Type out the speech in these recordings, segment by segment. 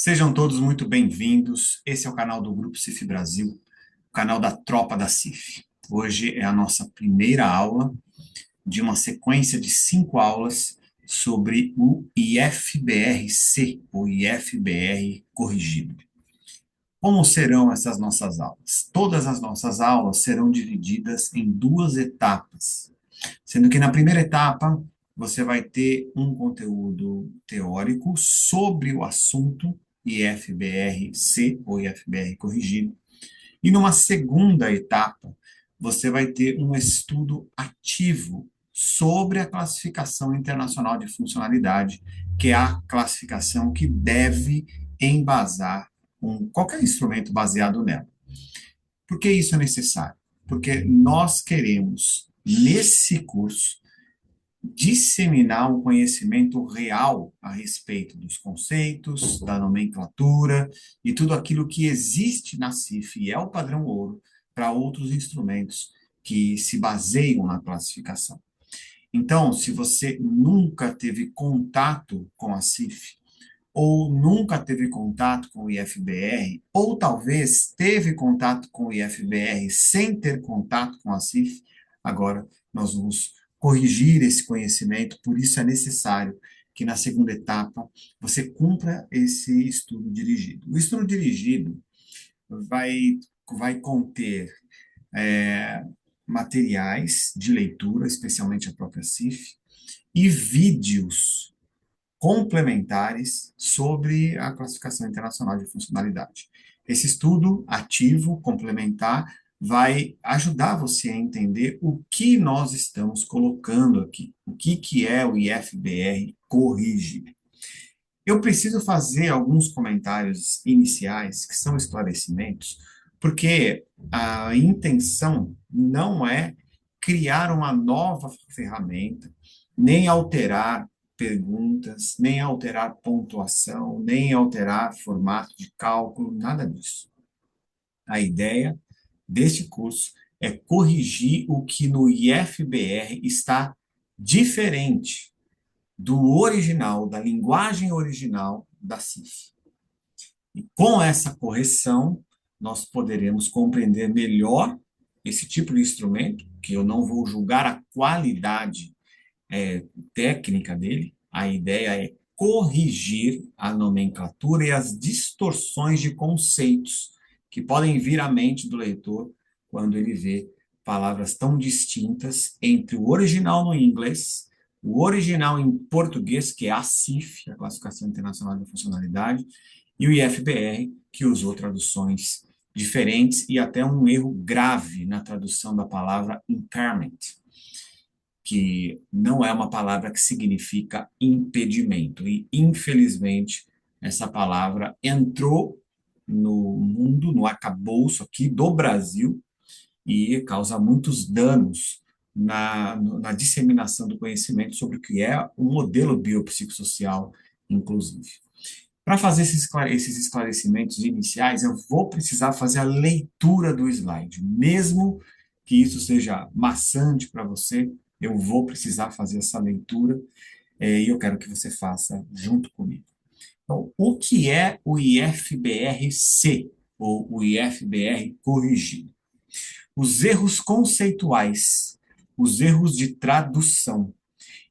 Sejam todos muito bem-vindos. Esse é o canal do Grupo CIF Brasil, o canal da Tropa da CIF. Hoje é a nossa primeira aula de uma sequência de 5 aulas sobre o IFBR-C, ou IFBR corrigido. Como serão essas nossas aulas? Todas as nossas aulas serão divididas em 2 etapas, sendo que na primeira etapa você vai ter um conteúdo teórico sobre o assunto IFBR-C ou IFBR corrigido, e numa segunda etapa você vai ter um estudo ativo sobre a classificação internacional de funcionalidade, que é a classificação que deve embasar qualquer instrumento baseado nela. Por que isso é necessário? Porque nós queremos, nesse curso, disseminar um conhecimento real a respeito dos conceitos, da nomenclatura e tudo aquilo que existe na CIF e é o padrão ouro para outros instrumentos que se baseiam na classificação. Então, se você nunca teve contato com a CIF, ou nunca teve contato com o IFBR, ou talvez teve contato com o IFBR sem ter contato com a CIF, agora nós vamos corrigir esse conhecimento, por isso é necessário que na segunda etapa você cumpra esse estudo dirigido. O estudo dirigido vai conter materiais de leitura, especialmente a própria CIF, e vídeos complementares sobre a classificação internacional de funcionalidade. Esse estudo ativo, complementar, vai ajudar você a entender o que nós estamos colocando aqui, o que é o IFBR corrigido. Eu preciso fazer alguns comentários iniciais, que são esclarecimentos, porque a intenção não é criar uma nova ferramenta, nem alterar perguntas, nem alterar pontuação, nem alterar formato de cálculo, nada disso. A ideia deste curso é corrigir o que no IFBR está diferente do original, da linguagem original da CIF. E com essa correção, nós poderemos compreender melhor esse tipo de instrumento, que eu não vou julgar a qualidade técnica dele, a ideia é corrigir a nomenclatura e as distorções de conceitos que podem vir à mente do leitor quando ele vê palavras tão distintas entre o original no inglês, o original em português, que é a CIF, a Classificação Internacional de Funcionalidade, e o IFBR, que usou traduções diferentes e até um erro grave na tradução da palavra impairment, que não é uma palavra que significa impedimento. E, infelizmente, essa palavra entrou no mundo, no arcabouço aqui do Brasil, e causa muitos danos na disseminação do conhecimento sobre o que é o modelo biopsicossocial, inclusive. Para fazer esses esclarecimentos iniciais, eu vou precisar fazer a leitura do slide. Mesmo que isso seja maçante para você, eu vou precisar fazer essa leitura e eu quero que você faça junto comigo. Então, o que é o IFBR-C, ou o IFBR corrigido? Os erros conceituais, os erros de tradução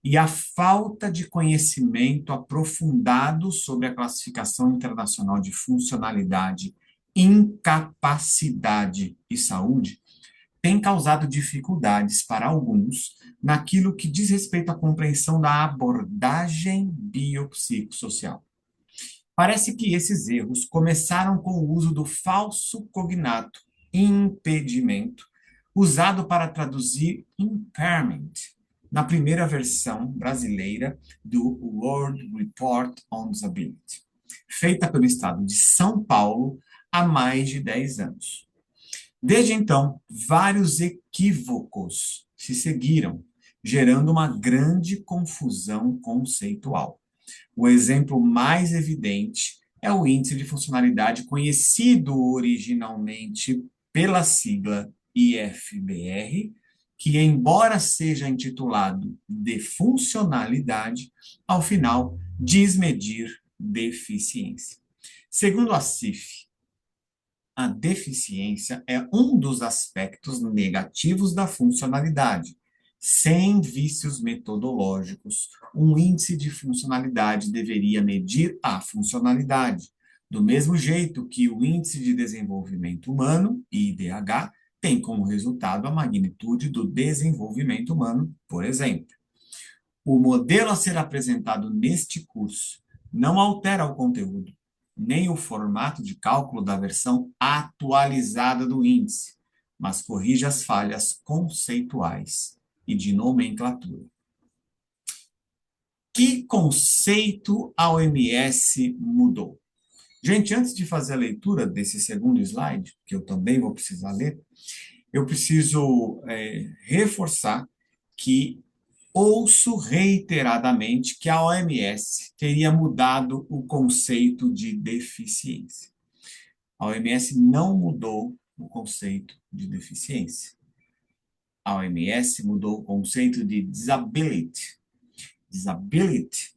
e a falta de conhecimento aprofundado sobre a classificação internacional de funcionalidade, incapacidade e saúde tem causado dificuldades para alguns naquilo que diz respeito à compreensão da abordagem biopsicossocial. Parece que esses erros começaram com o uso do falso cognato, impedimento, usado para traduzir impairment, na primeira versão brasileira do World Report on Disability, feita pelo Estado de São Paulo há mais de 10 anos. Desde então, vários equívocos se seguiram, gerando uma grande confusão conceitual. O exemplo mais evidente é o índice de funcionalidade conhecido originalmente pela sigla IFBR, que, embora seja intitulado de funcionalidade, ao final diz medir deficiência. Segundo a CIF, a deficiência é um dos aspectos negativos da funcionalidade. Sem vícios metodológicos, um índice de funcionalidade deveria medir a funcionalidade, do mesmo jeito que o Índice de Desenvolvimento Humano, IDH, tem como resultado a magnitude do desenvolvimento humano, por exemplo. O modelo a ser apresentado neste curso não altera o conteúdo, nem o formato de cálculo da versão atualizada do índice, mas corrige as falhas conceituais e de nomenclatura. Que conceito a OMS mudou? Gente, antes de fazer a leitura desse segundo slide, que eu também vou precisar ler, eu preciso reforçar que ouço reiteradamente que a OMS teria mudado o conceito de deficiência. A OMS não mudou o conceito de deficiência. A OMS mudou o conceito de disability. Disability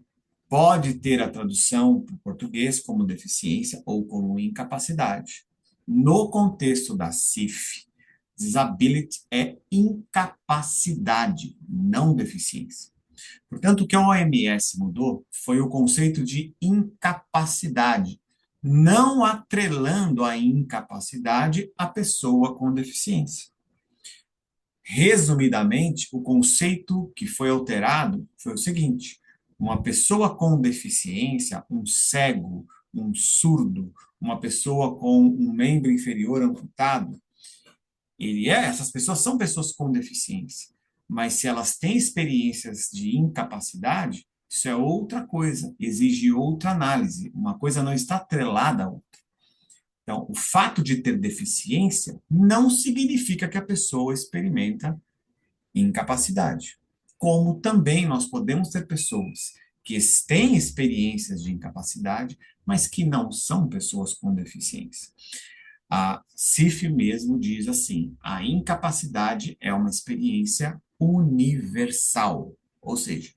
pode ter a tradução para o português como deficiência ou como incapacidade. No contexto da CIF, disability é incapacidade, não deficiência. Portanto, o que a OMS mudou foi o conceito de incapacidade, não atrelando a incapacidade à pessoa com deficiência. Resumidamente, o conceito que foi alterado foi o seguinte: uma pessoa com deficiência, um cego, um surdo, uma pessoa com um membro inferior amputado, essas pessoas são pessoas com deficiência, mas se elas têm experiências de incapacidade, isso é outra coisa, exige outra análise, uma coisa não está atrelada à outra. Então, o fato de ter deficiência não significa que a pessoa experimenta incapacidade. Como também nós podemos ter pessoas que têm experiências de incapacidade, mas que não são pessoas com deficiência. A CIF mesmo diz assim: a incapacidade é uma experiência universal, ou seja,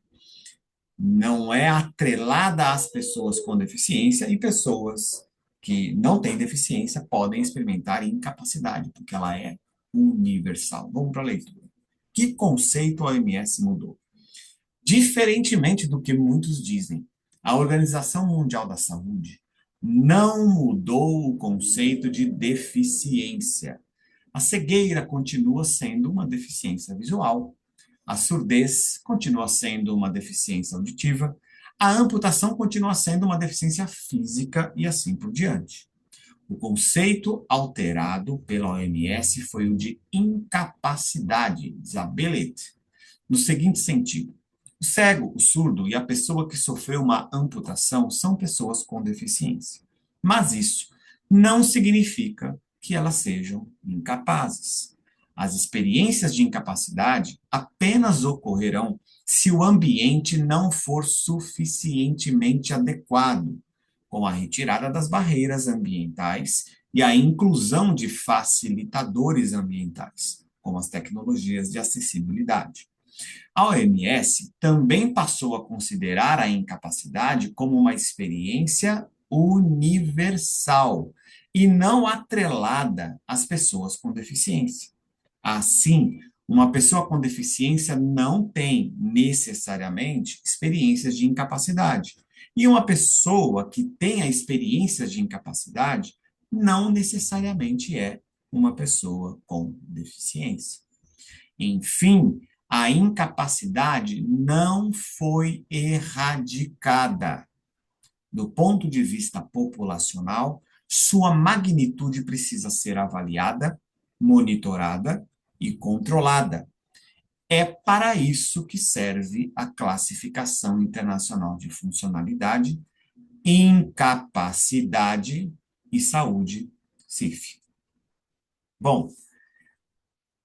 não é atrelada às pessoas com deficiência, e pessoas que não têm deficiência podem experimentar incapacidade, porque ela é universal. Vamos para a leitura. Que conceito a OMS mudou? Diferentemente do que muitos dizem, a Organização Mundial da Saúde não mudou o conceito de deficiência. A cegueira continua sendo uma deficiência visual, a surdez continua sendo uma deficiência auditiva, a amputação continua sendo uma deficiência física e assim por diante. O conceito alterado pela OMS foi o de incapacidade, disability, no seguinte sentido: o cego, o surdo e a pessoa que sofreu uma amputação são pessoas com deficiência. Mas isso não significa que elas sejam incapazes. As experiências de incapacidade apenas ocorrerão se o ambiente não for suficientemente adequado, com a retirada das barreiras ambientais e a inclusão de facilitadores ambientais, como as tecnologias de acessibilidade. A OMS também passou a considerar a incapacidade como uma experiência universal e não atrelada às pessoas com deficiência. Assim, uma pessoa com deficiência não tem necessariamente experiências de incapacidade. E uma pessoa que tenha experiências de incapacidade não necessariamente é uma pessoa com deficiência. Enfim, a incapacidade não foi erradicada. Do ponto de vista populacional, sua magnitude precisa ser avaliada, monitorada e controlada. É para isso que serve a Classificação Internacional de Funcionalidade, Incapacidade e Saúde, CIF. Bom,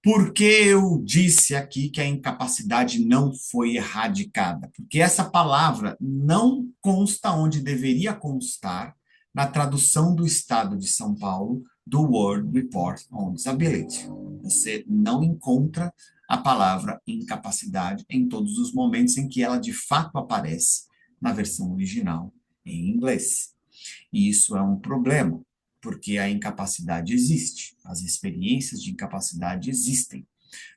por que eu disse aqui que a incapacidade não foi erradicada? Porque essa palavra não consta onde deveria constar na tradução do Estado de São Paulo do World Report on Disability. Você não encontra a palavra incapacidade em todos os momentos em que ela de fato aparece na versão original em inglês. E isso é um problema, porque a incapacidade existe, as experiências de incapacidade existem.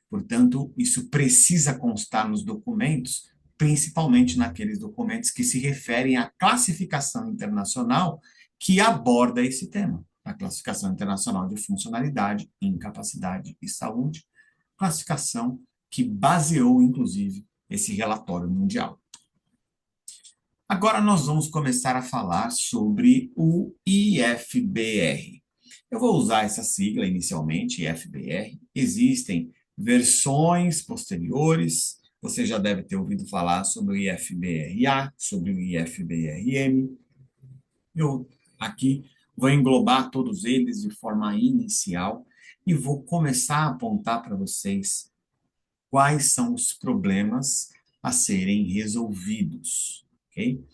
Portanto, isso precisa constar nos documentos, principalmente naqueles documentos que se referem à classificação internacional que aborda esse tema, a classificação internacional de funcionalidade, incapacidade e saúde, classificação que baseou, inclusive, esse relatório mundial. Agora nós vamos começar a falar sobre o IFBR. Eu vou usar essa sigla inicialmente, IFBR. Existem versões posteriores. Você já deve ter ouvido falar sobre o IFBRA, sobre o IFBRM. Eu aqui vou englobar todos eles de forma inicial e vou começar a apontar para vocês quais são os problemas a serem resolvidos, ok?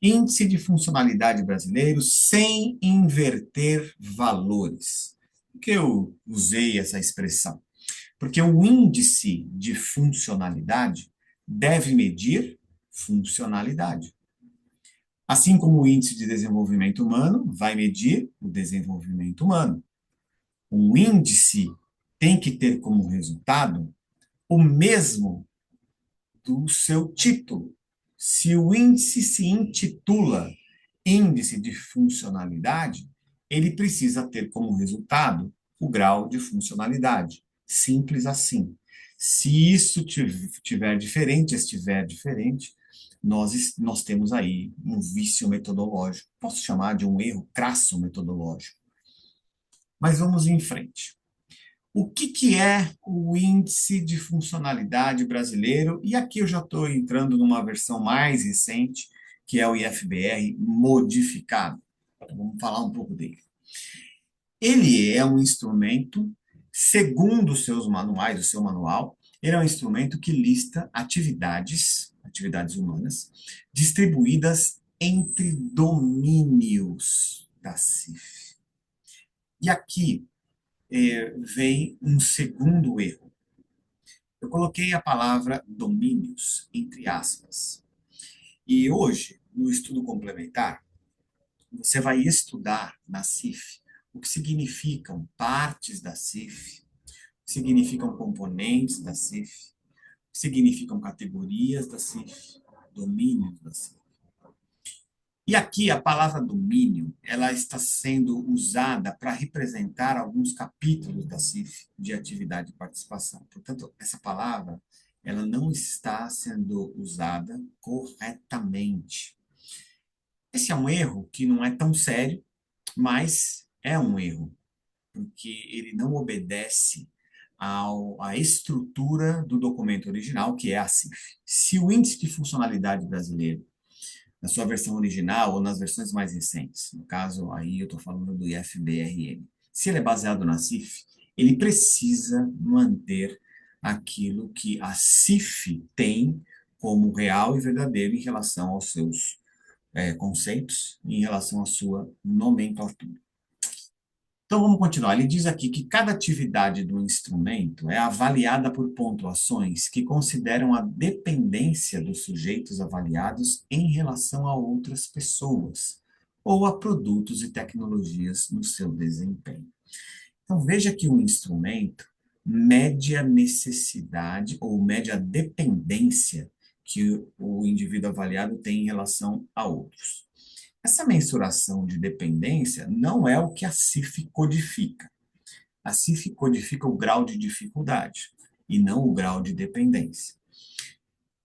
Índice de funcionalidade brasileiro sem inverter valores. Por que eu usei essa expressão? Porque o índice de funcionalidade deve medir funcionalidade. Assim como o índice de desenvolvimento humano vai medir o desenvolvimento humano. Um índice tem que ter como resultado o mesmo do seu título. Se o índice se intitula Índice de Funcionalidade, ele precisa ter como resultado o grau de funcionalidade. Simples assim. Se isso estiver diferente, nós temos aí um vício metodológico. Posso chamar de um erro crasso metodológico. Mas vamos em frente. O que é o índice de funcionalidade brasileiro? E aqui eu já estou entrando numa versão mais recente, que é o IFBR modificado. Então, vamos falar um pouco dele. Ele é um instrumento, segundo os seus manuais, o seu manual, ele é um instrumento que lista atividades humanas, distribuídas entre domínios da CIF. E aqui vem um segundo erro. Eu coloquei a palavra domínios entre aspas. E hoje, no estudo complementar, você vai estudar na CIF o que significam partes da CIF, o que significam componentes da CIF, o que significam categorias da CIF, domínios da CIF. E aqui a palavra domínio, ela está sendo usada para representar alguns capítulos da CIF de atividade e participação. Portanto, essa palavra, ela não está sendo usada corretamente. Esse é um erro que não é tão sério, mas é um erro, porque ele não obedece à estrutura do documento original, que é a CIF. Se o Índice de Funcionalidade Brasileiro na sua versão original ou nas versões mais recentes. No caso, aí eu estou falando do IFBRM. Se ele é baseado na CIF, ele precisa manter aquilo que a CIF tem como real e verdadeiro em relação aos seus conceitos, em relação à sua nomenclatura. Então vamos continuar. Ele diz aqui que cada atividade do instrumento é avaliada por pontuações que consideram a dependência dos sujeitos avaliados em relação a outras pessoas ou a produtos e tecnologias no seu desempenho. Então veja que o instrumento mede a necessidade ou mede a dependência que o indivíduo avaliado tem em relação a outros. Essa mensuração de dependência não é o que a CIF codifica. A CIF codifica o grau de dificuldade e não o grau de dependência.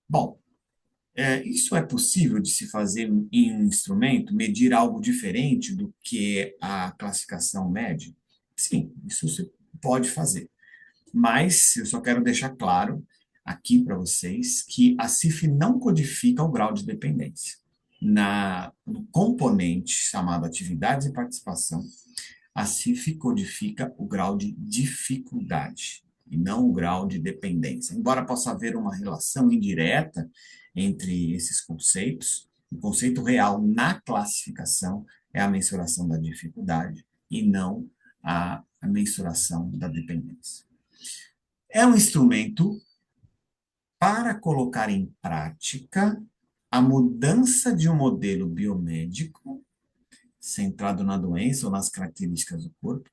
Bom, isso é possível de se fazer em um instrumento, medir algo diferente do que a classificação mede? Sim, isso se pode fazer. Mas eu só quero deixar claro aqui para vocês que a CIF não codifica o grau de dependência. No componente chamado atividades e participação, a CIF codifica o grau de dificuldade e não o grau de dependência. Embora possa haver uma relação indireta entre esses conceitos, o conceito real na classificação é a mensuração da dificuldade e não a mensuração da dependência. É um instrumento para colocar em prática a mudança de um modelo biomédico centrado na doença ou nas características do corpo,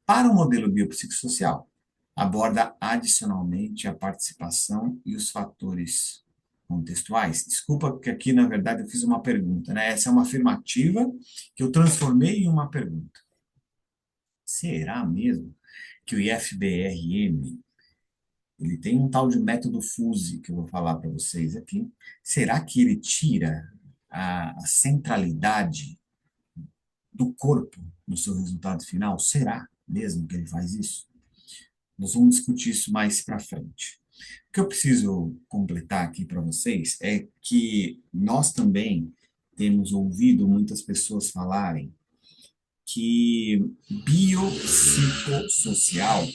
para o modelo biopsicossocial, aborda adicionalmente a participação e os fatores contextuais. Desculpa, porque aqui, na verdade, eu fiz uma pergunta, né? Essa é uma afirmativa que eu transformei em uma pergunta. Será mesmo que o IFBRM ele tem um tal de método FUSE, que eu vou falar para vocês aqui. Será que ele tira a centralidade do corpo no seu resultado final? Será mesmo que ele faz isso? Nós vamos discutir isso mais para frente. O que eu preciso completar aqui para vocês é que nós também temos ouvido muitas pessoas falarem que biopsicossocial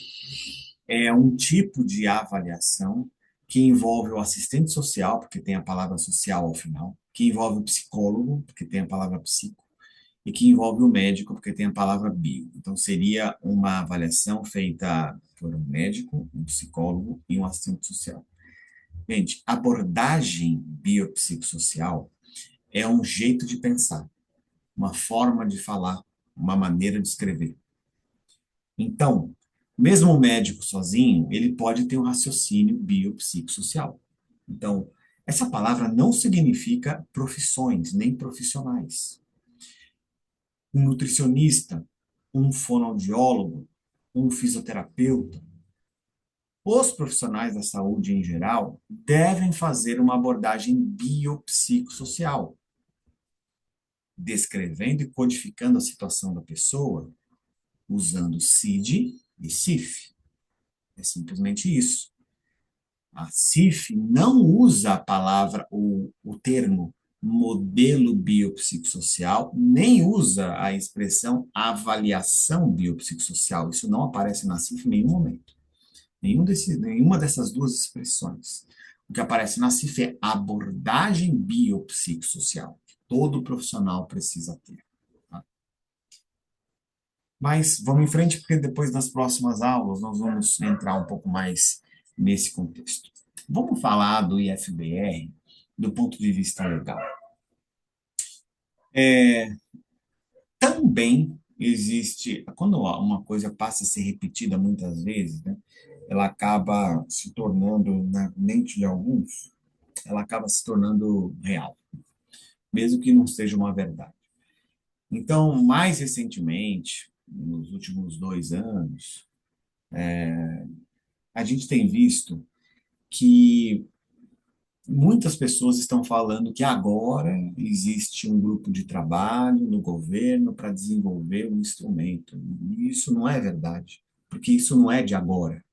é um tipo de avaliação que envolve o assistente social, porque tem a palavra social ao final, que envolve o psicólogo, porque tem a palavra psico, e que envolve o médico, porque tem a palavra bio. Então, seria uma avaliação feita por um médico, um psicólogo e um assistente social. Gente, abordagem biopsicossocial é um jeito de pensar, uma forma de falar, uma maneira de escrever. Então, mesmo o médico sozinho, ele pode ter um raciocínio biopsicossocial. Então, essa palavra não significa profissões, nem profissionais. Um nutricionista, um fonoaudiólogo, um fisioterapeuta, os profissionais da saúde em geral devem fazer uma abordagem biopsicossocial, descrevendo e codificando a situação da pessoa usando CID e CIF. É simplesmente isso. A CIF não usa a palavra ou o termo modelo biopsicossocial, nem usa a expressão avaliação biopsicossocial. Isso não aparece na CIF em nenhum momento. Nenhuma dessas duas expressões. O que aparece na CIF é abordagem biopsicossocial, que todo profissional precisa ter. Tá? Mas vamos em frente, porque depois nas próximas aulas nós vamos entrar um pouco mais nesse contexto. Vamos falar do IFBR do ponto de vista legal. Também existe, quando uma coisa passa a ser repetida muitas vezes, né, ela acaba se tornando, na mente de alguns, ela acaba se tornando real, mesmo que não seja uma verdade. Então, mais recentemente, nos últimos 2 anos, a gente tem visto que muitas pessoas estão falando que agora existe um grupo de trabalho no governo para desenvolver um instrumento. E isso não é verdade, porque isso não é de agora.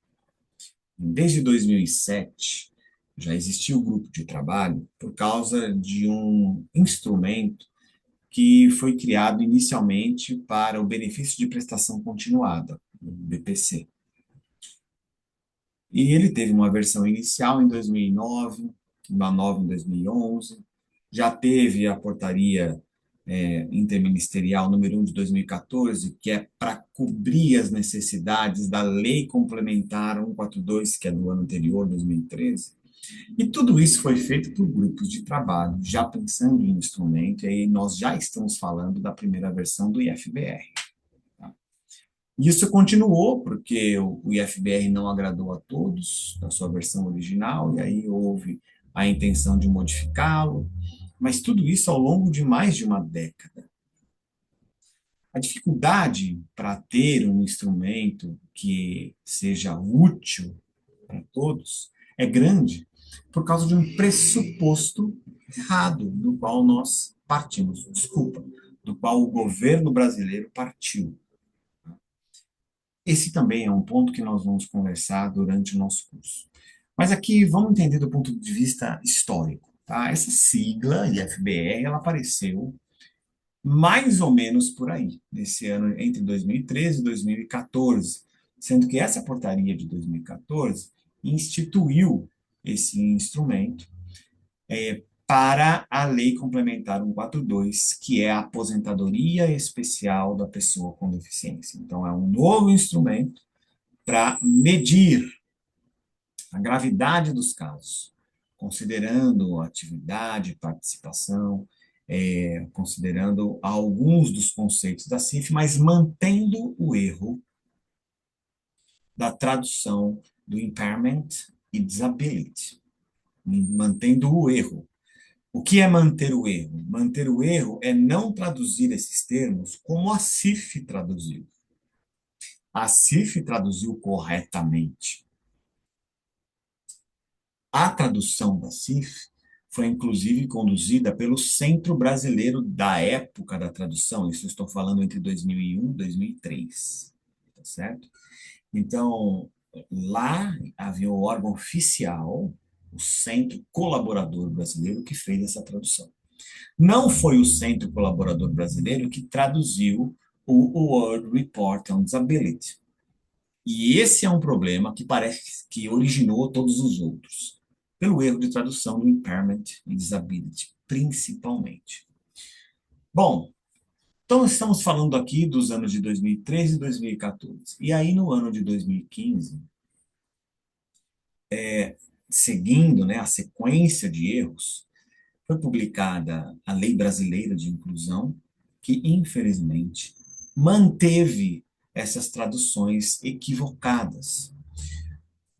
Desde 2007, já existia o grupo de trabalho por causa de um instrumento que foi criado inicialmente para o benefício de prestação continuada, o BPC. E ele teve uma versão inicial em 2009, uma nova em 2011, já teve a portaria interministerial número 1 de 2014, que é para cobrir as necessidades da lei complementar 142, que é do ano anterior, 2013. E tudo isso foi feito por grupos de trabalho, já pensando em instrumento, e aí nós já estamos falando da primeira versão do IFBR. Tá? Isso continuou, porque o IFBR não agradou a todos da sua versão original, e aí houve a intenção de modificá-lo, mas tudo isso ao longo de mais de uma década. A dificuldade para ter um instrumento que seja útil para todos é grande por causa de um pressuposto errado do qual nós partimos, desculpa, do qual o governo brasileiro partiu. Esse também é um ponto que nós vamos conversar durante o nosso curso. Mas aqui vamos entender do ponto de vista histórico. Tá? Essa sigla, IFBR, ela apareceu mais ou menos por aí, nesse ano entre 2013 e 2014, sendo que essa portaria de 2014 instituiu esse instrumento para a Lei Complementar 142, que é a aposentadoria especial da pessoa com deficiência. Então, é um novo instrumento para medir a gravidade dos casos, considerando atividade, participação, considerando alguns dos conceitos da CIF, mas mantendo o erro da tradução do impairment e disability, mantendo o erro. O que é manter o erro? Manter o erro é não traduzir esses termos como a CIF traduziu. A CIF traduziu corretamente. A tradução da CIF foi, inclusive, conduzida pelo Centro Brasileiro da época da tradução, isso eu estou falando entre 2001 e 2003, tá certo? Então, lá havia o órgão oficial, o Centro Colaborador Brasileiro, que fez essa tradução. Não foi o Centro Colaborador Brasileiro que traduziu o World Report on Disability. E esse é um problema que parece que originou todos os outros, pelo erro de tradução do impairment e disability, principalmente. Bom, então estamos falando aqui dos anos de 2013 e 2014. E aí, no ano de 2015, seguindo, né, a sequência de erros, foi publicada a Lei Brasileira de Inclusão, que, infelizmente, manteve essas traduções equivocadas.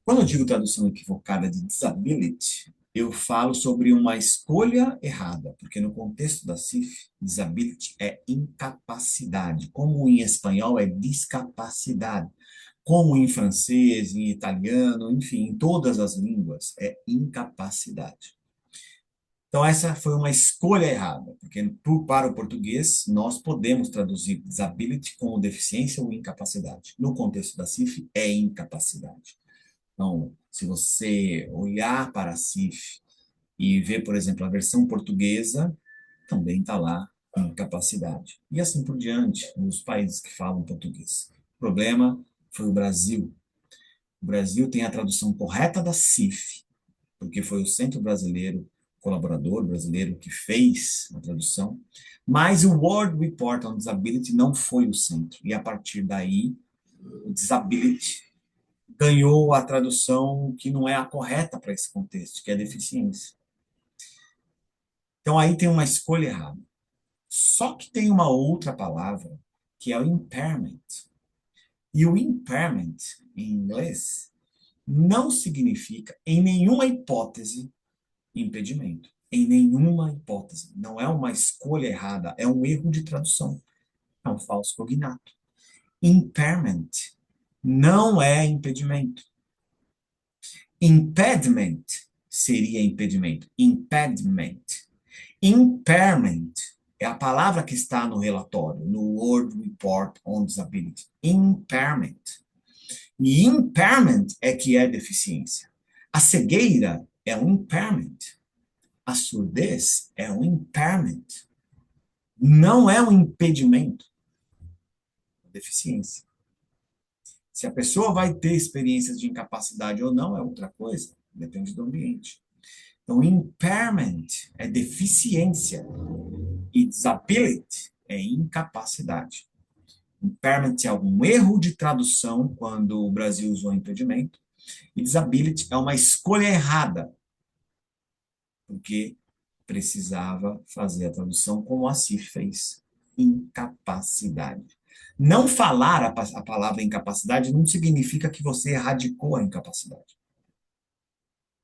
Quando eu digo tradução equivocada de disability, eu falo sobre uma escolha errada, porque no contexto da CIF, disability é incapacidade, como em espanhol é discapacidade, como em francês, em italiano, enfim, em todas as línguas é incapacidade. Então, essa foi uma escolha errada, porque para o português nós podemos traduzir disability como deficiência ou incapacidade. No contexto da CIF, é incapacidade. Então, se você olhar para a CIF e ver, por exemplo, a versão portuguesa, também está lá incapacidade. E assim por diante, nos países que falam português. O problema foi o Brasil. O Brasil tem a tradução correta da CIF, porque foi o Centro Brasileiro, colaborador brasileiro, que fez a tradução, mas o World Report on Disability não foi o centro. E a partir daí, o disability ganhou a tradução que não é a correta para esse contexto, que é deficiência. Então aí tem uma escolha errada. Só que tem uma outra palavra, que é o impairment. E o impairment, em inglês, não significa, em nenhuma hipótese, impedimento. Em nenhuma hipótese. Não é uma escolha errada, é um erro de tradução. É um falso cognato. Impairment não é impedimento. Impediment seria impedimento. Impediment. Impairment é a palavra que está no relatório, no World Report on Disability. Impairment. E impairment é que é deficiência. A cegueira é um impairment. A surdez é um impairment. Não é um impedimento. É deficiência. Se a pessoa vai ter experiências de incapacidade ou não é outra coisa. Depende do ambiente. Então, impairment é deficiência e disability é incapacidade. Impairment é algum erro de tradução quando o Brasil usou impedimento e disability é uma escolha errada, porque precisava fazer a tradução como a CIF fez. Incapacidade. Não falar a palavra incapacidade não significa que você erradicou a incapacidade.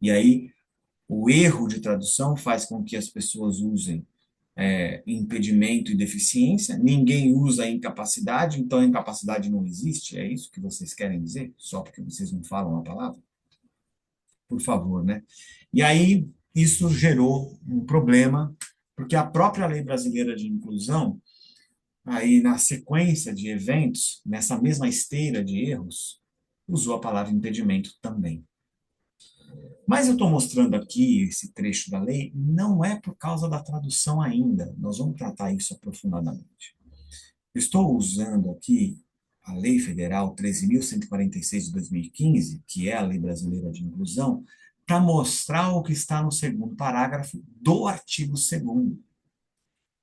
E aí, o erro de tradução faz com que as pessoas usem impedimento e deficiência, ninguém usa a incapacidade, então a incapacidade não existe? É isso que vocês querem dizer? Só porque vocês não falam a palavra? Por favor, né? E aí, isso gerou um problema, porque a própria Lei Brasileira de Inclusão, aí na sequência de eventos, nessa mesma esteira de erros, usou a palavra impedimento também. Mas eu estou mostrando aqui esse trecho da lei, não é por causa da tradução ainda, nós vamos tratar isso aprofundadamente. Eu estou usando aqui a Lei Federal 13.146 de 2015, que é a Lei Brasileira de Inclusão, para mostrar o que está no segundo parágrafo do artigo 2º.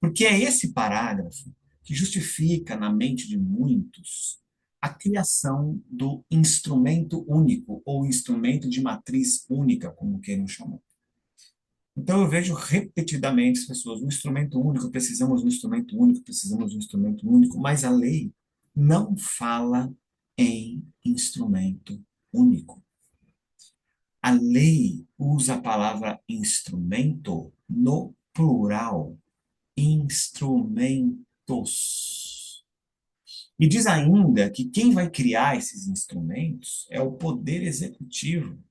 Porque é esse parágrafo que justifica na mente de muitos a criação do instrumento único, ou instrumento de matriz única, como queiram chamar. Então, eu vejo repetidamente as pessoas, um instrumento único, precisamos de um instrumento único, precisamos de um instrumento único, mas a lei não fala em instrumento único. A lei usa a palavra instrumento no plural, instrumentos. E diz ainda que quem vai criar esses instrumentos é o poder executivo.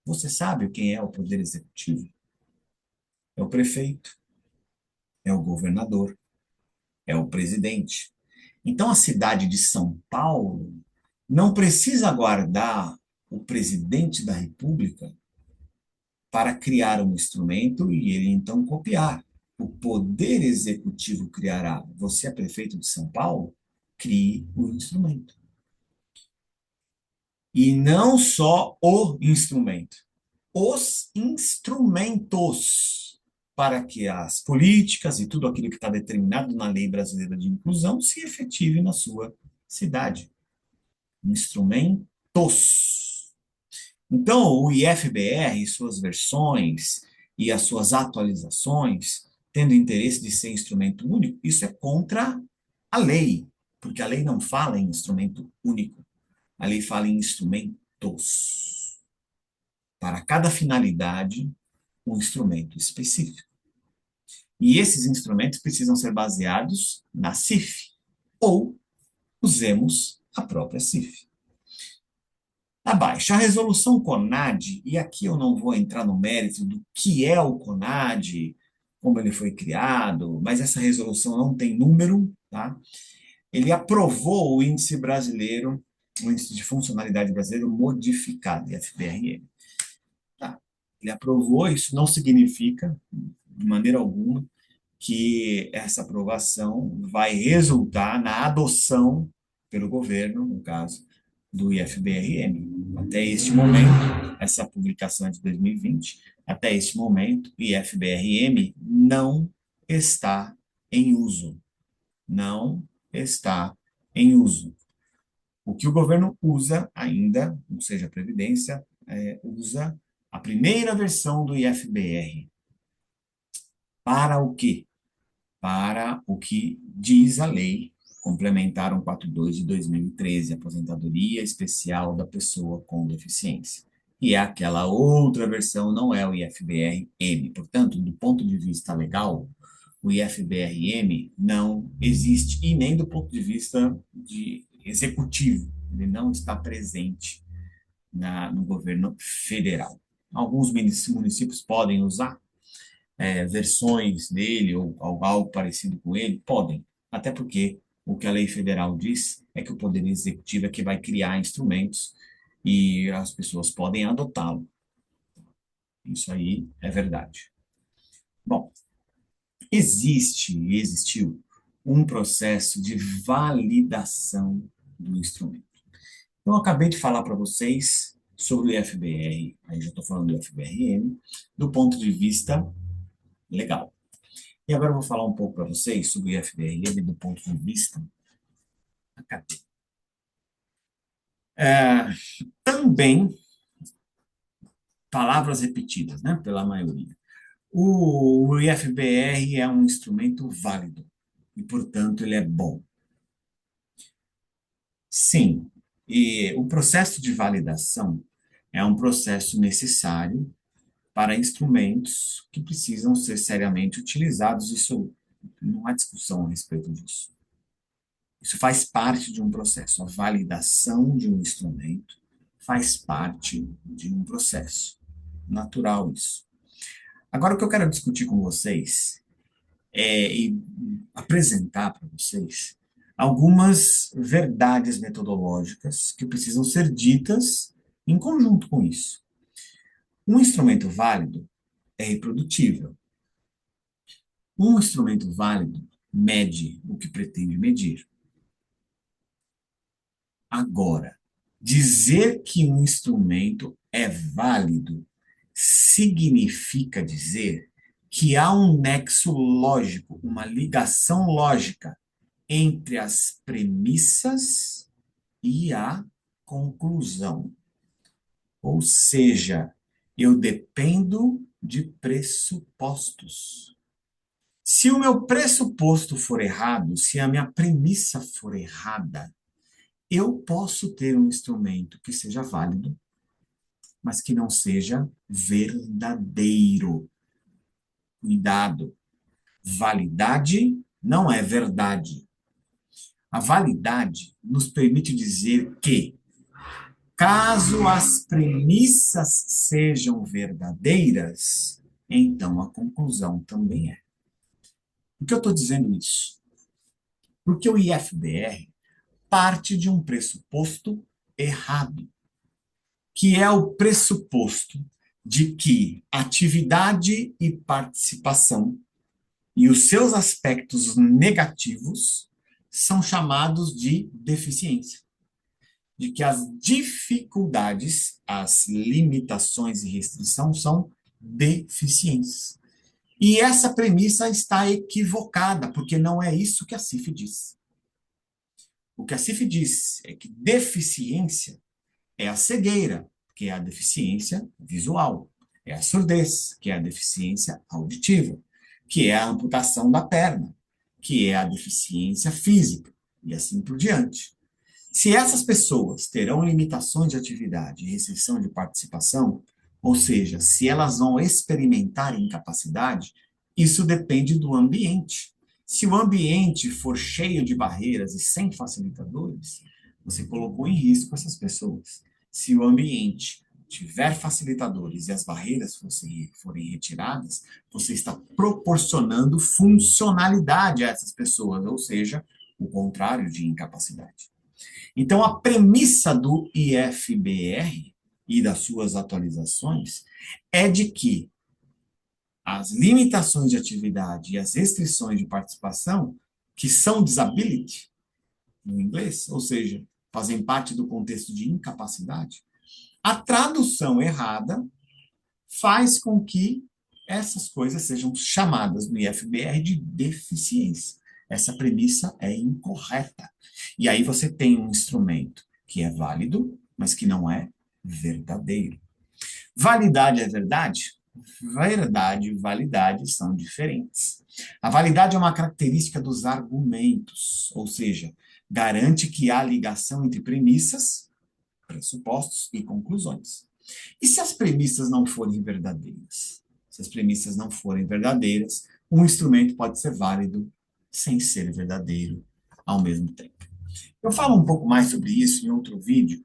Você sabe quem é o poder executivo? É o prefeito, é o governador, é o presidente. Então, a cidade de São Paulo não precisa aguardar o presidente da República para criar um instrumento e ele então copiar. O poder executivo criará. Você é prefeito de São Paulo? Crie o instrumento. E não só o instrumento, os instrumentos para que as políticas e tudo aquilo que está determinado na Lei Brasileira de Inclusão se efetive na sua cidade. Instrumentos. Então, o IFBR, suas versões e as suas atualizações, tendo interesse de ser instrumento único, isso é contra a lei, porque a lei não fala em instrumento único, a lei fala em instrumentos. Para cada finalidade, um instrumento específico. E esses instrumentos precisam ser baseados na CIF, ou usemos a própria CIF. Abaixo, a resolução CONAD, e aqui eu não vou entrar no mérito do que é o CONAD, como ele foi criado, mas essa resolução não tem número, tá? Ele aprovou o índice brasileiro, o índice de funcionalidade brasileiro modificado, IFBRM. Tá? Ele aprovou, isso não significa, de maneira alguma, que essa aprovação vai resultar na adoção pelo governo, no caso, do IFBRM. Até este momento, essa publicação é de 2020, até este momento, o IFBRM não está em uso. Não está em uso. O que o governo usa ainda, ou seja, a Previdência, usa a primeira versão do IFBR. Para o quê? Para o que diz a lei complementar 142 de 2013, aposentadoria especial da pessoa com deficiência. E é aquela outra versão, não é o IFBR-M. Portanto, do ponto de vista legal, o IFBR-M não existe, e nem do ponto de vista de executivo. Ele não está presente no governo federal. Alguns municípios podem usar, versões dele ou algo parecido com ele? Podem, até porque o que a lei federal diz é que o Poder Executivo é que vai criar instrumentos e as pessoas podem adotá-lo. Isso aí é verdade. Bom, existiu um processo de validação do instrumento. Então, eu acabei de falar para vocês sobre o IFBR, aí já estou falando do IFBRM, do ponto de vista legal. E agora eu vou falar um pouco para vocês sobre o IFBR do ponto de vista acadêmico. É, também, palavras repetidas, né, pela maioria. O IFBR é um instrumento válido e, portanto, ele é bom. Sim, e o processo de validação é um processo necessário para instrumentos que precisam ser seriamente utilizados. Isso não há discussão a respeito disso. Isso faz parte de um processo. A validação de um instrumento faz parte de um processo. Natural isso. Agora, o que eu quero discutir com vocês e apresentar para vocês algumas verdades metodológicas que precisam ser ditas em conjunto com isso. Um instrumento válido é reprodutível. Um instrumento válido mede o que pretende medir. Agora, dizer que um instrumento é válido significa dizer que há um nexo lógico, uma ligação lógica entre as premissas e a conclusão. Ou seja, eu dependo de pressupostos. Se o meu pressuposto for errado, se a minha premissa for errada, eu posso ter um instrumento que seja válido, mas que não seja verdadeiro. Cuidado. Validade não é verdade. A validade nos permite dizer que, caso as premissas sejam verdadeiras, então a conclusão também é. Por que eu estou dizendo isso? Porque o IFBR parte de um pressuposto errado, que é o pressuposto de que atividade e participação e os seus aspectos negativos são chamados de deficiência. De que as dificuldades, as limitações e restrição são deficiências. E essa premissa está equivocada, porque não é isso que a CIF diz. O que a CIF diz é que deficiência é a cegueira, que é a deficiência visual, é a surdez, que é a deficiência auditiva, que é a amputação da perna, que é a deficiência física, e assim por diante. Se essas pessoas terão limitações de atividade e restrição de participação, ou seja, se elas vão experimentar incapacidade, isso depende do ambiente. Se o ambiente for cheio de barreiras e sem facilitadores, você colocou em risco essas pessoas. Se o ambiente tiver facilitadores e as barreiras forem retiradas, você está proporcionando funcionalidade a essas pessoas, ou seja, o contrário de incapacidade. Então, a premissa do IFBR e das suas atualizações é de que as limitações de atividade e as restrições de participação, que são disability, no inglês, ou seja, fazem parte do contexto de incapacidade, a tradução errada faz com que essas coisas sejam chamadas no IFBR de deficiência. Essa premissa é incorreta. E aí você tem um instrumento que é válido, mas que não é verdadeiro. Validade é verdade? Verdade e validade são diferentes. A validade é uma característica dos argumentos, ou seja, garante que há ligação entre premissas, pressupostos e conclusões. E se as premissas não forem verdadeiras? Se as premissas não forem verdadeiras, um instrumento pode ser válido sem ser verdadeiro ao mesmo tempo. Eu falo um pouco mais sobre isso em outro vídeo,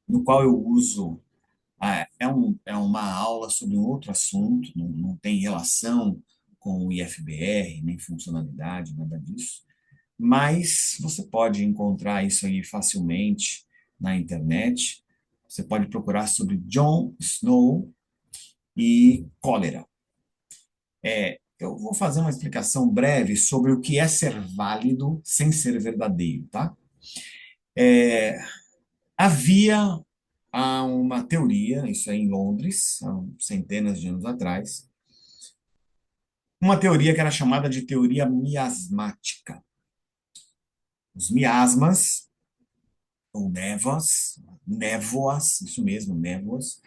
no qual eu uso. É uma aula sobre um outro assunto, não tem relação com o IFBR, nem funcionalidade, nada disso. Mas você pode encontrar isso aí facilmente na internet. Você pode procurar sobre John Snow e cólera. Eu vou fazer uma explicação breve sobre o que é ser válido sem ser verdadeiro, tá? Havia uma teoria, isso é em Londres, há centenas de anos atrás, uma teoria que era chamada de teoria miasmática. Os miasmas, ou névoas, isso mesmo, névoas,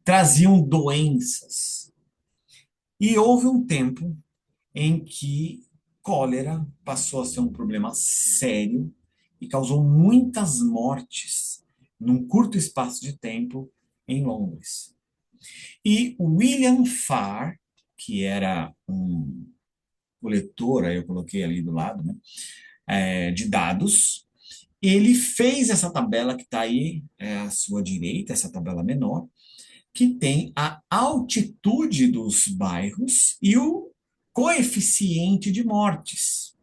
traziam doenças. E houve um tempo em que cólera passou a ser um problema sério e causou muitas mortes num curto espaço de tempo em Londres. E William Farr, que era um coletor, aí eu coloquei ali do lado, né, de dados, ele fez essa tabela que está aí à sua direita, essa tabela menor, que tem a altitude dos bairros e o coeficiente de mortes.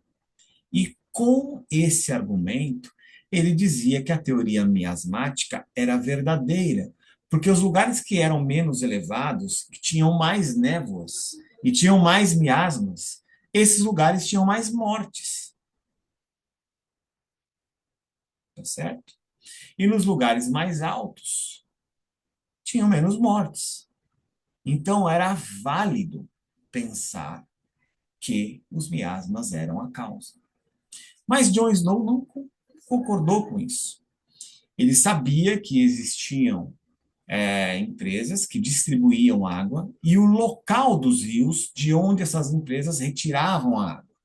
E com esse argumento, ele dizia que a teoria miasmática era verdadeira, porque os lugares que eram menos elevados, que tinham mais névoas e tinham mais miasmas, esses lugares tinham mais mortes. Tá certo? E nos lugares mais altos, tinham menos mortes. Então, era válido pensar que os miasmas eram a causa. Mas John Snow não concordou com isso. Ele sabia que existiam empresas que distribuíam água e o local dos rios de onde essas empresas retiravam a água.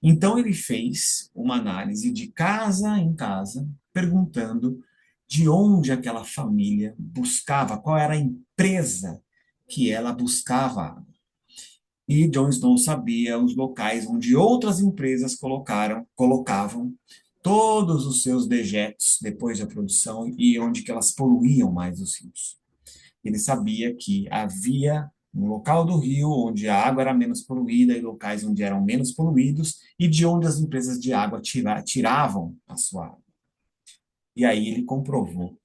Então, ele fez uma análise de casa em casa, perguntando de onde aquela família buscava, qual era a empresa que ela buscava água. E John Snow sabia os locais onde outras empresas colocavam todos os seus dejetos depois da produção e onde que elas poluíam mais os rios. Ele sabia que havia um local do rio onde a água era menos poluída e locais onde eram menos poluídos e de onde as empresas de água tiravam a sua água. E aí ele comprovou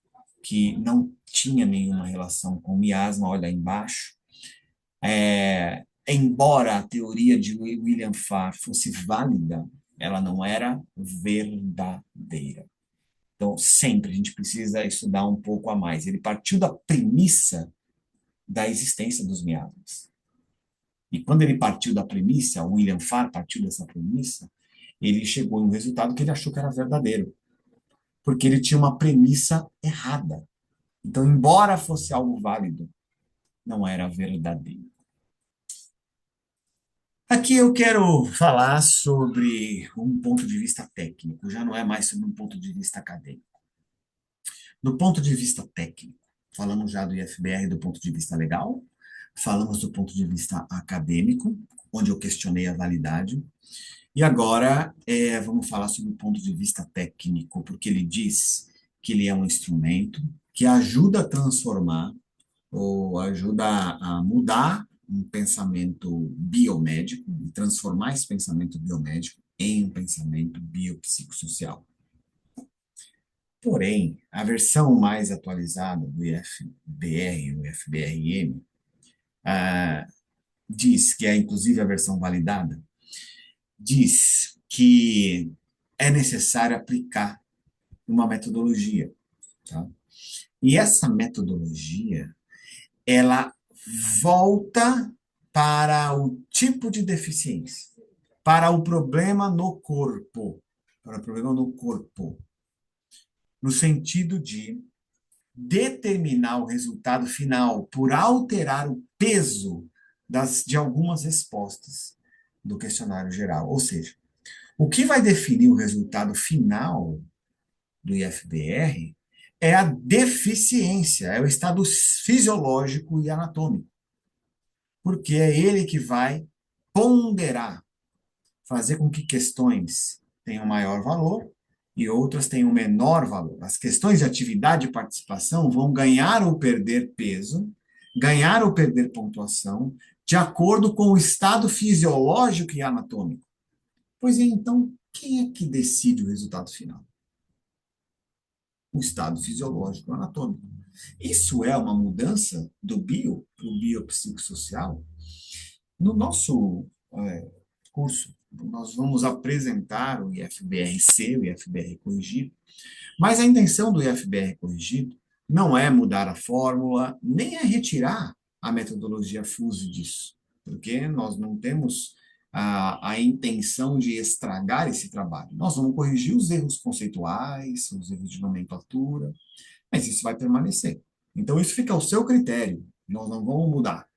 que não tinha nenhuma relação com miasma, olha aí embaixo. Embora a teoria de William Farr fosse válida, ela não era verdadeira. Então, sempre a gente precisa estudar um pouco a mais. Ele partiu da premissa da existência dos miasmas. E quando ele partiu da premissa, o William Farr partiu dessa premissa, ele chegou em um resultado que ele achou que era verdadeiro, porque ele tinha uma premissa errada. Então, embora fosse algo válido, não era verdadeiro. Aqui eu quero falar sobre um ponto de vista técnico, já não é mais sobre um ponto de vista acadêmico. Do ponto de vista técnico, falamos já do IFBR do ponto de vista legal, falamos do ponto de vista acadêmico, onde eu questionei a validade, e agora vamos falar sobre o ponto de vista técnico, porque ele diz que ele é um instrumento que ajuda a transformar ou ajuda a mudar um pensamento biomédico, e transformar esse pensamento biomédico em um pensamento biopsicossocial. Porém, a versão mais atualizada do IFBR, o IFBRM, diz, que é inclusive a versão validada, diz que é necessário aplicar uma metodologia, tá? E essa metodologia, ela volta para o tipo de deficiência, para o problema no corpo, para o problema no corpo, no sentido de determinar o resultado final por alterar o peso de algumas respostas do questionário geral. Ou seja, o que vai definir o resultado final do IFBR é a deficiência, é o estado fisiológico e anatômico, porque é ele que vai ponderar, fazer com que questões tenham maior valor e outras tenham menor valor. As questões de atividade e participação vão ganhar ou perder peso, ganhar ou perder pontuação, de acordo com o estado fisiológico e anatômico. Pois é, então, quem é que decide o resultado final? O estado fisiológico e anatômico. Isso é uma mudança do bio para o biopsicossocial? No nosso curso, nós vamos apresentar o IFBR-C, o IFBR corrigido, mas a intenção do IFBR corrigido não é mudar a fórmula, nem é retirar a metodologia FUSE disso, porque nós não temos a intenção de estragar esse trabalho. Nós vamos corrigir os erros conceituais, os erros de nomenclatura, mas isso vai permanecer. Então, isso fica ao seu critério, nós não vamos mudar.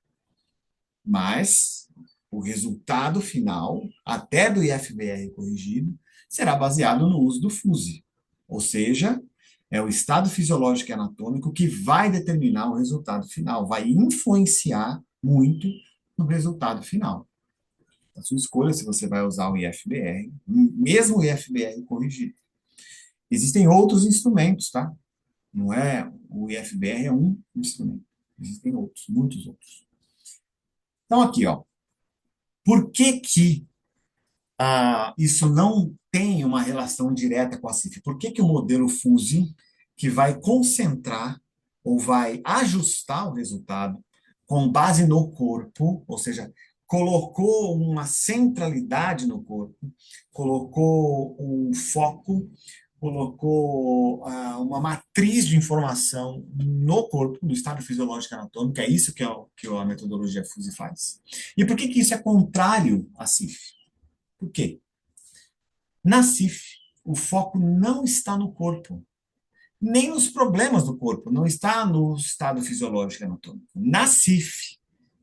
Mas o resultado final, até do IFBR corrigido, será baseado no uso do FUSE. Ou seja, é o estado fisiológico e anatômico que vai determinar o resultado final, vai influenciar muito no resultado final. A sua escolha se você vai usar o IFBR, mesmo o IFBR corrigido. Existem outros instrumentos, tá? Não é, o IFBR é um instrumento. Existem outros, muitos outros. Então, aqui, ó, por que que isso não tem uma relação direta com a CIF? Por que que o modelo FUSE, que vai concentrar ou vai ajustar o resultado com base no corpo, ou seja, colocou uma centralidade no corpo, colocou um foco, colocou uma matriz de informação no corpo, no estado fisiológico e anatômico, é isso que a metodologia FUSE faz. E por que que isso é contrário à CIF? Por quê? Na CIF, o foco não está no corpo. nem nos problemas do corpo, não está no estado fisiológico e anatômico. Na CIF,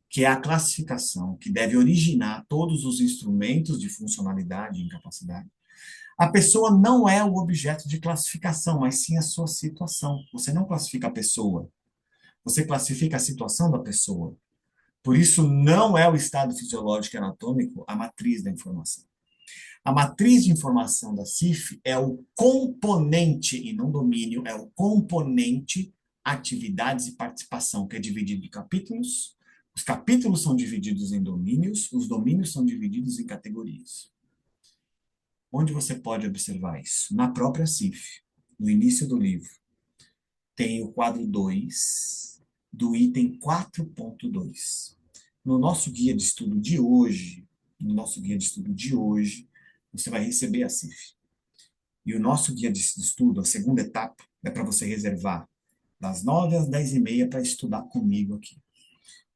que é a classificação que deve originar todos os instrumentos de funcionalidade e incapacidade, a pessoa não é o objeto de classificação, mas sim a sua situação. Você não classifica a pessoa, você classifica a situação da pessoa. Por isso, não é o estado fisiológico e anatômico a matriz da informação. A matriz de informação da CIF é o componente, e não domínio, é o componente atividades e participação, que é dividido em capítulos. Os capítulos são divididos em domínios, os domínios são divididos em categorias. Onde você pode observar isso? Na própria CIF, no início do livro, tem o quadro 2 do item 4.2. No nosso guia de estudo de hoje, no nosso guia de estudo de hoje, você vai receber a CIF. E o nosso guia de estudo, a segunda etapa, é para você reservar das 9 às 10h30 para estudar comigo aqui.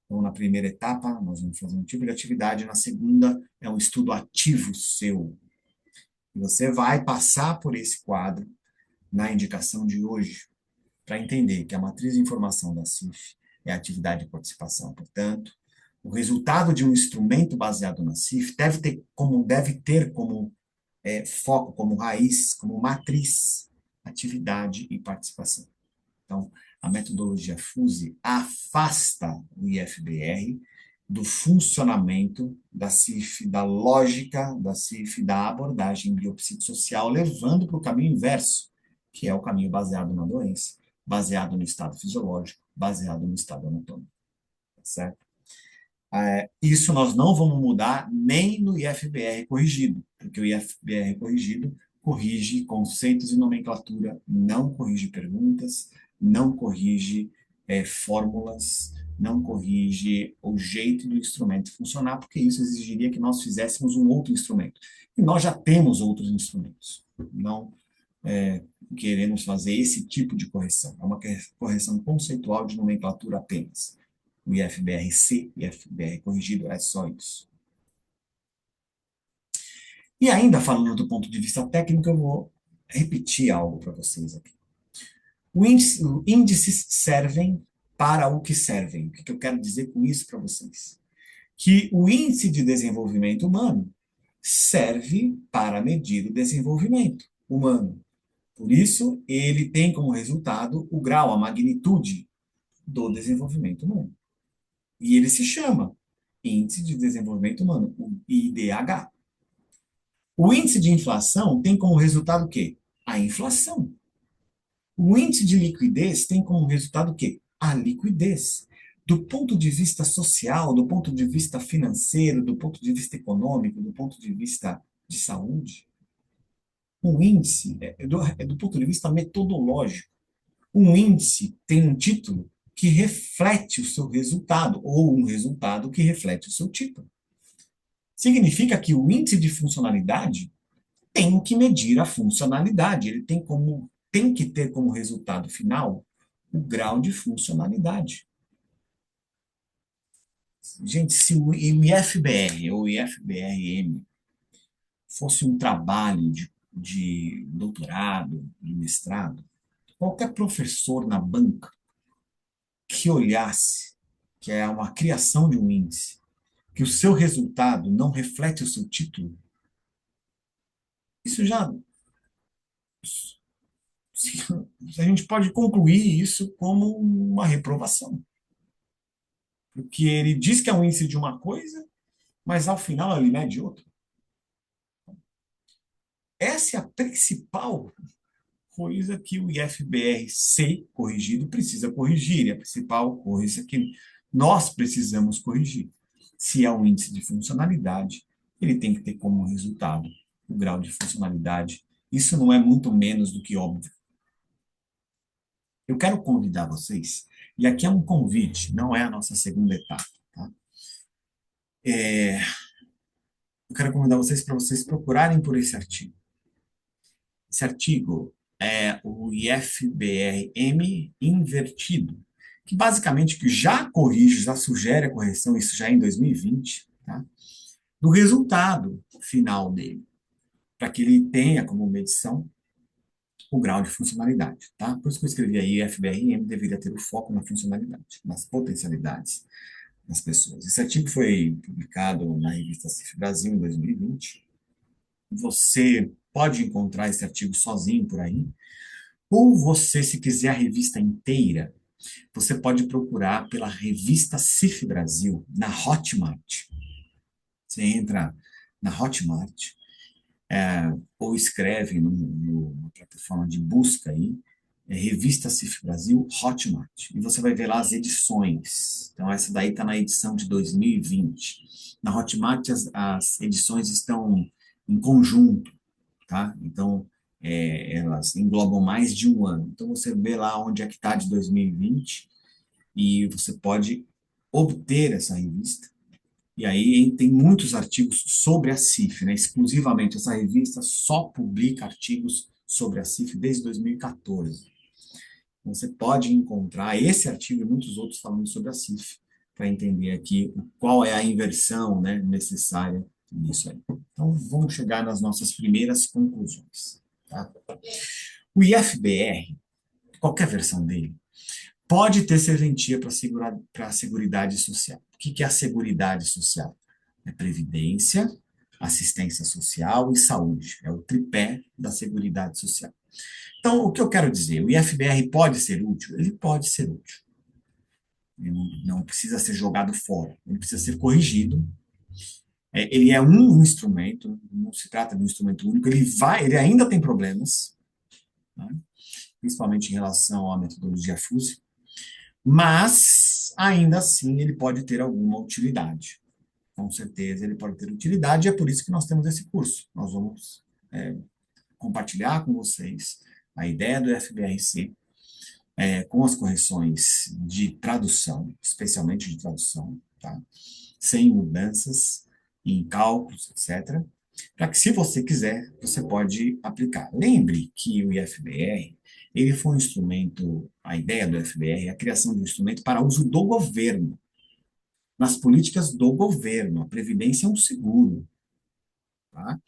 Então, na primeira etapa, nós vamos fazer um tipo de atividade, na segunda, é um estudo ativo seu. E você vai passar por esse quadro na indicação de hoje, para entender que a matriz de informação da CIF é a atividade de participação. Portanto, o resultado de um instrumento baseado na CIF deve ter como foco, como raiz, como matriz, atividade e participação. Então, a metodologia FUSE afasta o IFBR do funcionamento da CIF, da lógica da CIF, da abordagem biopsicossocial, levando para o caminho inverso, que é o caminho baseado na doença, baseado no estado fisiológico, baseado no estado anatômico, tá certo? Isso nós não vamos mudar nem no IFBR corrigido, porque o IFBR corrigido corrige conceitos e nomenclatura, não corrige perguntas, não corrige fórmulas, não corrige o jeito do instrumento funcionar, porque isso exigiria que nós fizéssemos um outro instrumento. E nós já temos outros instrumentos. Não queremos fazer esse tipo de correção. É uma correção conceitual de nomenclatura apenas. O IFBR-C, IFBR corrigido, é só isso. E ainda falando do ponto de vista técnico, eu vou repetir algo para vocês aqui. Índices servem para o que servem. O que eu quero dizer com isso para vocês? Que o índice de desenvolvimento humano serve para medir o desenvolvimento humano. Por isso, ele tem como resultado o grau, a magnitude do desenvolvimento humano. E ele se chama Índice de Desenvolvimento Humano, o IDH. O índice de inflação tem como resultado o quê? A inflação. O índice de liquidez tem como resultado o quê? A liquidez. Do ponto de vista social, do ponto de vista financeiro, do ponto de vista econômico, do ponto de vista de saúde, o índice é do ponto de vista metodológico. Um índice tem um título que reflete o seu resultado, ou um resultado que reflete o seu título. Significa que o índice de funcionalidade tem que medir a funcionalidade, ele tem que ter como resultado final o grau de funcionalidade. Gente, se o IFBR ou IFBRM fosse um trabalho de doutorado, de mestrado, qualquer professor na banca que olhasse que é uma criação de um índice, que o seu resultado não reflete o seu título, isso já. A gente pode concluir isso como uma reprovação. Porque ele diz que é um índice de uma coisa, mas ao final ele mede outra. Essa é a principal coisa que o IFBR-C corrigido precisa corrigir, é a principal coisa que nós precisamos corrigir. Se é um índice de funcionalidade, ele tem que ter como resultado o grau de funcionalidade. Isso não é muito menos do que óbvio. Eu quero convidar vocês, e aqui é um convite, não é a nossa segunda etapa, tá? Eu quero convidar vocês para vocês procurarem por esse artigo. Esse artigo é o IFBR-M invertido, que basicamente já corrige, já sugere a correção, isso já em 2020, tá? Do resultado final dele, para que ele tenha como medição o grau de funcionalidade, tá? Por isso que eu escrevi aí, FBRM deveria ter o foco na funcionalidade, nas potencialidades das pessoas. Esse artigo foi publicado na revista CIF Brasil em 2020. Você pode encontrar esse artigo sozinho por aí, ou você, se quiser a revista inteira, você pode procurar pela revista CIF Brasil na Hotmart. Você entra na Hotmart, ou escreve numa plataforma de busca aí, Revista CIF Brasil, Hotmart, e você vai ver lá as edições. Então, essa daí está na edição de 2020. Na Hotmart, as edições estão em conjunto, tá? Então, elas englobam mais de um ano. Então, você vê lá onde é que está de 2020 e você pode obter essa revista. E aí tem muitos artigos sobre a CIF, né? Exclusivamente essa revista só publica artigos sobre a CIF desde 2014. Então, você pode encontrar esse artigo e muitos outros falando sobre a CIF para entender aqui qual é a inversão, né, necessária nisso aí. Então, vamos chegar nas nossas primeiras conclusões. Tá? O IFBR, qualquer versão dele, pode ter serventia para a Seguridade Social. O que é a Seguridade Social? É previdência, assistência social e saúde. É o tripé da Seguridade Social. Então, o que eu quero dizer? O IFBR pode ser útil? Ele pode ser útil. Ele não precisa ser jogado fora. Ele precisa ser corrigido. Ele é um instrumento, não se trata de um instrumento único. Ele ainda tem problemas, né? Principalmente em relação à metodologia FUSE, mas ainda assim ele pode ter alguma utilidade. Com certeza ele pode ter utilidade, e é por isso que nós temos esse curso. Nós vamos compartilhar com vocês a ideia do FBRC, com as correções de tradução, especialmente de tradução, tá? Sem mudanças em cálculos, etc., para que, se você quiser, você pode aplicar. Lembre que o IFBR, ele foi um instrumento, a ideia do IFBR é a criação de um instrumento para uso do governo, nas políticas do governo. A previdência é um seguro, tá?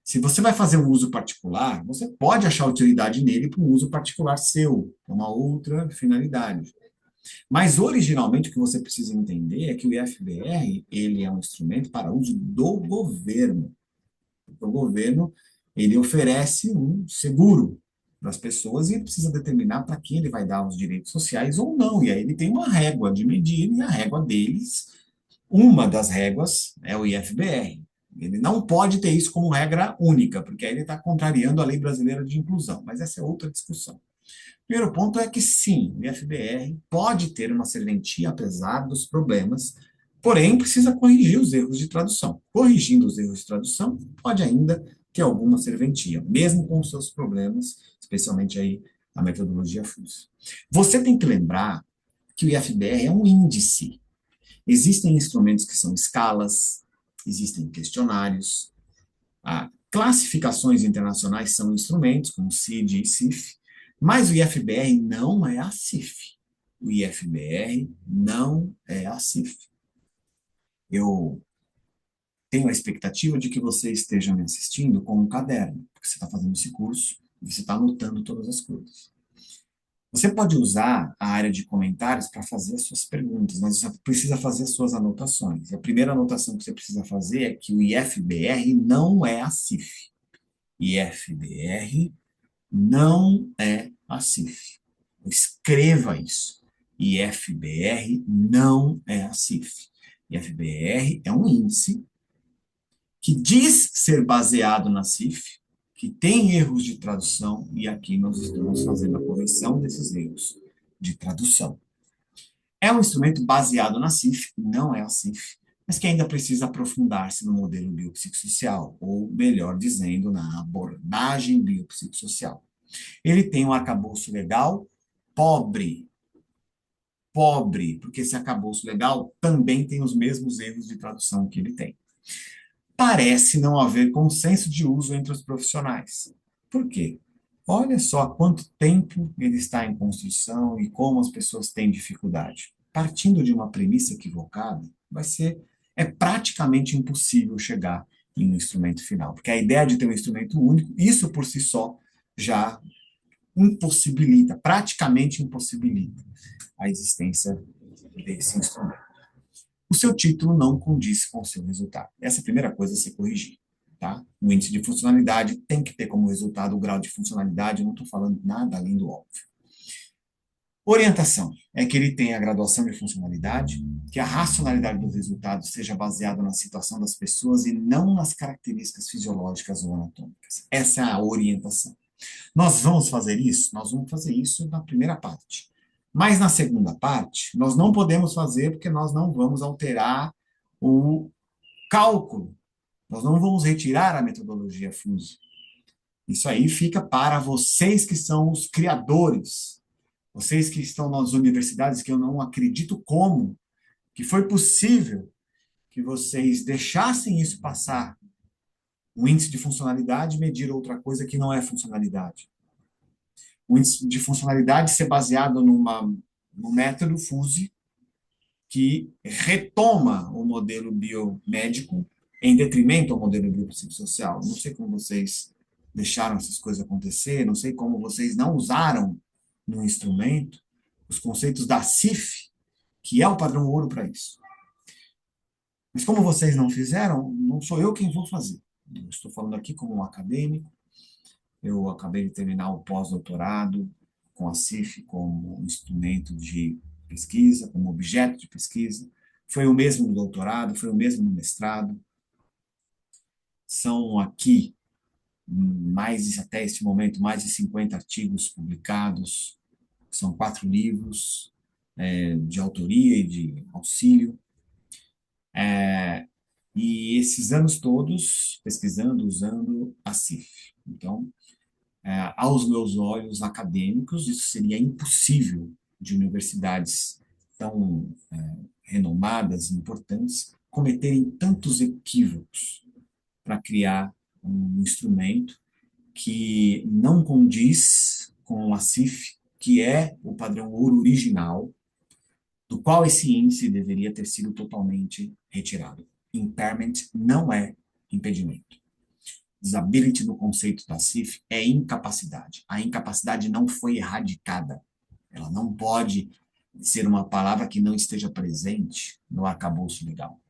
Se você vai fazer um uso particular, você pode achar utilidade nele para um uso particular seu, para uma outra finalidade. Mas, originalmente, o que você precisa entender é que o IFBR, ele é um instrumento para uso do governo. O governo, ele oferece um seguro para as pessoas e ele precisa determinar para quem ele vai dar os direitos sociais ou não. E aí ele tem uma régua de medir, e a régua deles, uma das réguas é o IFBR. Ele não pode ter isso como regra única, porque aí ele está contrariando a lei brasileira de inclusão, mas essa é outra discussão. O primeiro ponto é que sim, o IFBR pode ter uma serventia, apesar dos problemas, porém precisa corrigir os erros de tradução. Corrigindo os erros de tradução, pode ainda ter alguma serventia, mesmo com os seus problemas, especialmente aí a metodologia FUS. Você tem que lembrar que o IFBR é um índice. Existem instrumentos que são escalas, existem questionários, classificações internacionais são instrumentos, como CID e CIF, mas o IFBR não é a CIF. O IFBR não é a CIF. Eu tenho a expectativa de que você esteja me assistindo com um caderno, porque você está fazendo esse curso e você está anotando todas as coisas. Você pode usar a área de comentários para fazer as suas perguntas, mas você precisa fazer as suas anotações. E a primeira anotação que você precisa fazer é que o IFBR não é a CIF. IFBR não é a CIF. Escreva isso. IFBR não é a CIF. IFBR é um índice que diz ser baseado na CIF, que tem erros de tradução, e aqui nós estamos fazendo a correção desses erros de tradução. É um instrumento baseado na CIF, não é a CIF, mas que ainda precisa aprofundar-se no modelo biopsicossocial, ou, melhor dizendo, na abordagem biopsicossocial. Ele tem um arcabouço legal pobre, porque esse arcabouço legal também tem os mesmos erros de tradução que ele tem. Parece não haver consenso de uso entre os profissionais. Por quê? Olha só há quanto tempo ele está em construção e como as pessoas têm dificuldade. Partindo de uma premissa equivocada, é praticamente impossível chegar em um instrumento final, porque a ideia de ter um instrumento único, isso por si só já impossibilita, praticamente impossibilita a existência desse instrumento. O seu título não condiz com o seu resultado. Essa é a primeira coisa a se corrigir. Tá? O índice de funcionalidade tem que ter como resultado o grau de funcionalidade, eu não estou falando nada além do óbvio. Orientação é que ele tenha a graduação de funcionalidade, que a racionalidade dos resultados seja baseada na situação das pessoas e não nas características fisiológicas ou anatômicas. Essa é a orientação. Nós vamos fazer isso? Nós vamos fazer isso na primeira parte. Mas na segunda parte, nós não podemos fazer porque nós não vamos alterar o cálculo. Nós não vamos retirar a metodologia FUSE. Isso aí fica para vocês que são os criadores, vocês que estão nas universidades, que eu não acredito como, que foi possível que vocês deixassem isso passar, o índice de funcionalidade medir outra coisa que não é funcionalidade. O índice de funcionalidade ser baseado no método FUSE, que retoma o modelo biomédico em detrimento ao modelo biopsicossocial. Não sei como vocês deixaram essas coisas acontecer, não sei como vocês não usaram no instrumento os conceitos da CIF, que é o padrão ouro para isso. Mas como vocês não fizeram, não sou eu quem vou fazer. Eu estou falando aqui como um acadêmico, eu acabei de terminar o pós-doutorado com a CIF como instrumento de pesquisa, como objeto de pesquisa. Foi o mesmo no doutorado, foi o mesmo no mestrado. São aqui, até este momento, mais de 50 artigos publicados. São 4 livros de autoria e de auxílio. E esses anos todos pesquisando, usando a CIF. Então, aos meus olhos acadêmicos, isso seria impossível de universidades tão renomadas e importantes cometerem tantos equívocos para criar um instrumento que não condiz com a CIF, que é o padrão ouro original, do qual esse índice deveria ter sido totalmente retirado. Impairment não é impedimento. Disability no conceito da CIF é incapacidade. A incapacidade não foi erradicada. Ela não pode ser uma palavra que não esteja presente no arcabouço legal.